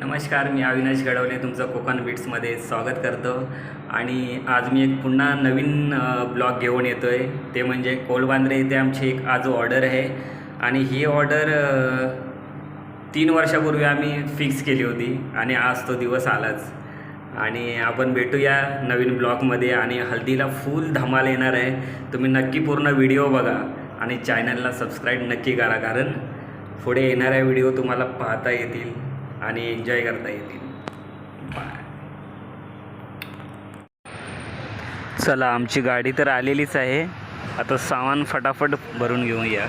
नमस्कार, मी अविनाश गडवले तुमचं कोकण बीट्समध्ये स्वागत करतो. आणि आज मी एक पुन्हा नवीन ब्लॉग घेऊन येतो आहे. ते म्हणजे कोलबांद्रे येथे आमची एक आज ऑर्डर आहे. आणि ही ऑर्डर 3 वर्षापूर्वी आम्ही फिक्स केली होती आणि आज तो दिवस आलाच. आणि आपण भेटूया नवीन ब्लॉगमध्ये. आणि हल्दीला फुल धमाल येणार आहे. तुम्ही नक्की पूर्ण व्हिडिओ बघा आणि चॅनलला सबस्क्राईब नक्की करा, कारण पुढे येणाऱ्या व्हिडिओ तुम्हाला पाहता येतील आणि एन्जॉय करता येतील. बाय. चला, आमची गाडी तर आलेलीच आहे. आता सामान फटाफट भरून घेऊया.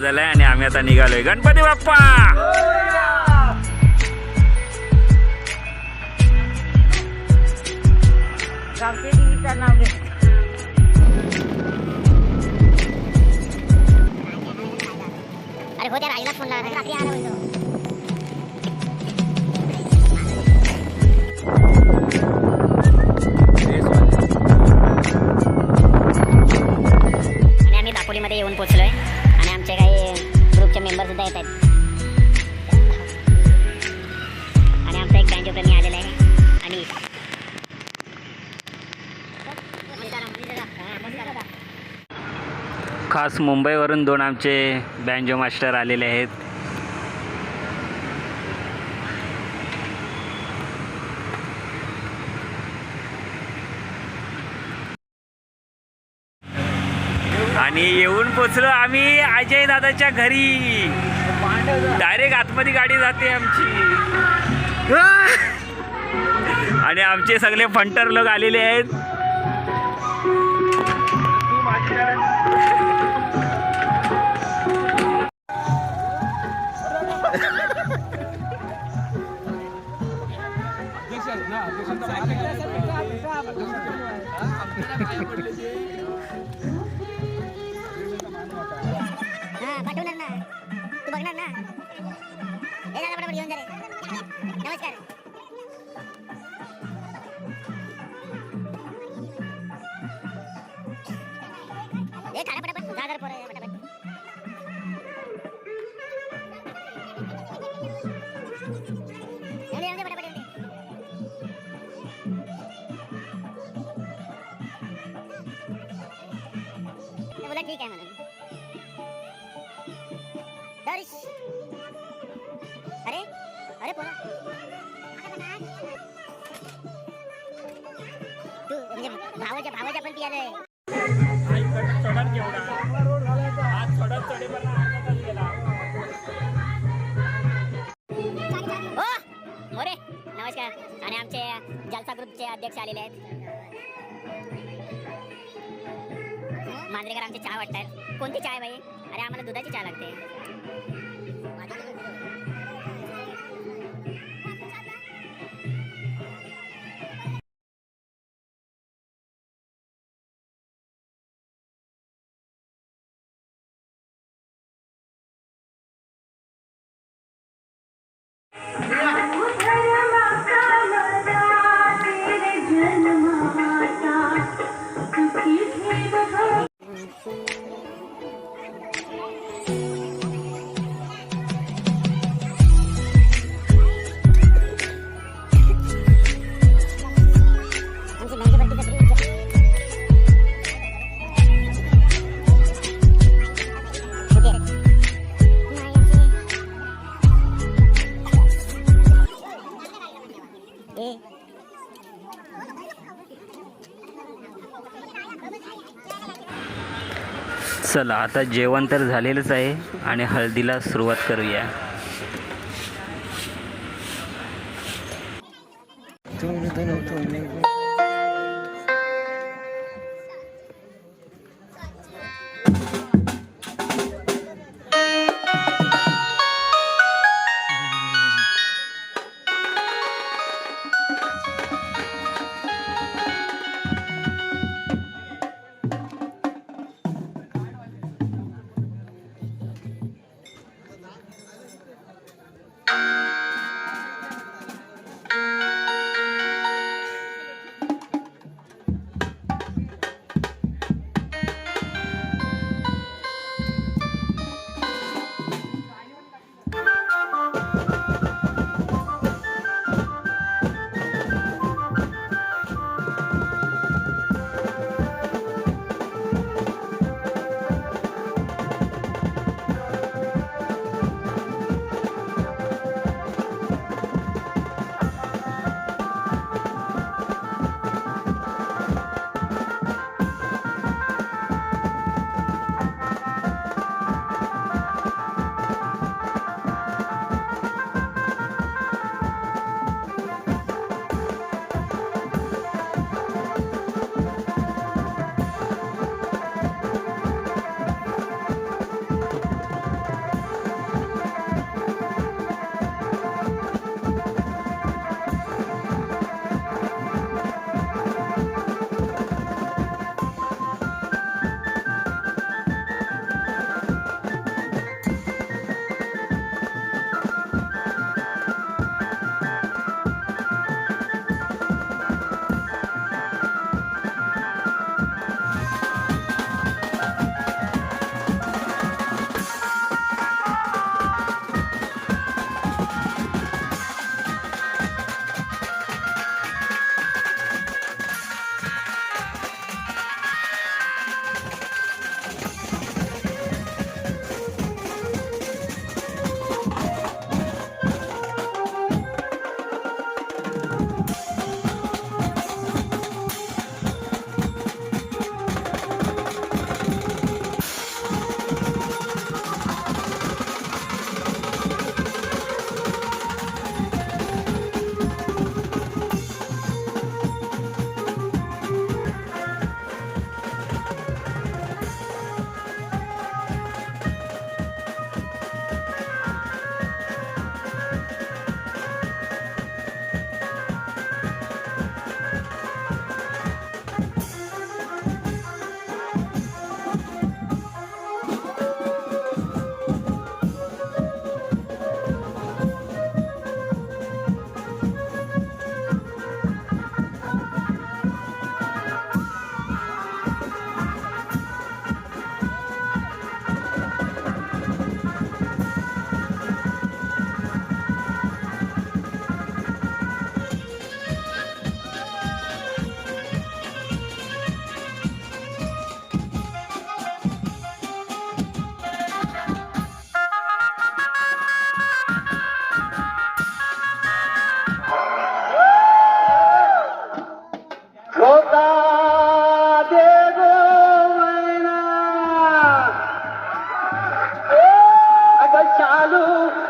झालंय आणि आम्ही आता निघालोय. गणपती बाप्पा. नाव घे. अरे हो, त्या राईला फोन लावा, रात्री आला म्हणतो. आणि आम्ही दापोलीमध्ये येऊन पोहोचलोय आणि आमचे काही ग्रुपचे मेंबर सुद्धा येत आहेत. आणि आमचा एक बँजो प्रेमी आलेला आहे. आणि खास मुंबईवरून 2 आमचे बँजो मास्टर आलेले आहेत. आणि येऊन पोचलो आम्ही अजय दादाच्या घरी. डायरेक्ट आतमध्ये गाडी जाते आमची. आणि आमचे सगळे फंटर लोक आलेले आहेत. पाठवणार ना, तू बघणार ना. हे दादा बरोबर घेऊन जा रे. नमस्कार. हे खाना पटापट जा जरा पोरं पटापट. येऊ दे पटापट येऊ दे. बोला ठीक आहे म्हणून. दर्श. अरे अरे पोरा, तू म्हणजे भावाच्या पण पियालंय. हो मोरे, नमस्कार. आणि आमचे जलसा ग्रुपचे अध्यक्ष आलेले आहेत. मांजरेकर आमचे चहा वाटतात. कोणती चहा आहे बाई? अरे आम्हाला दुधाची चहा लागते. चला आता जेवण तर झालेलंच आहे आणि हळदीला सुरुवात करूया.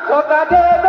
धोका दे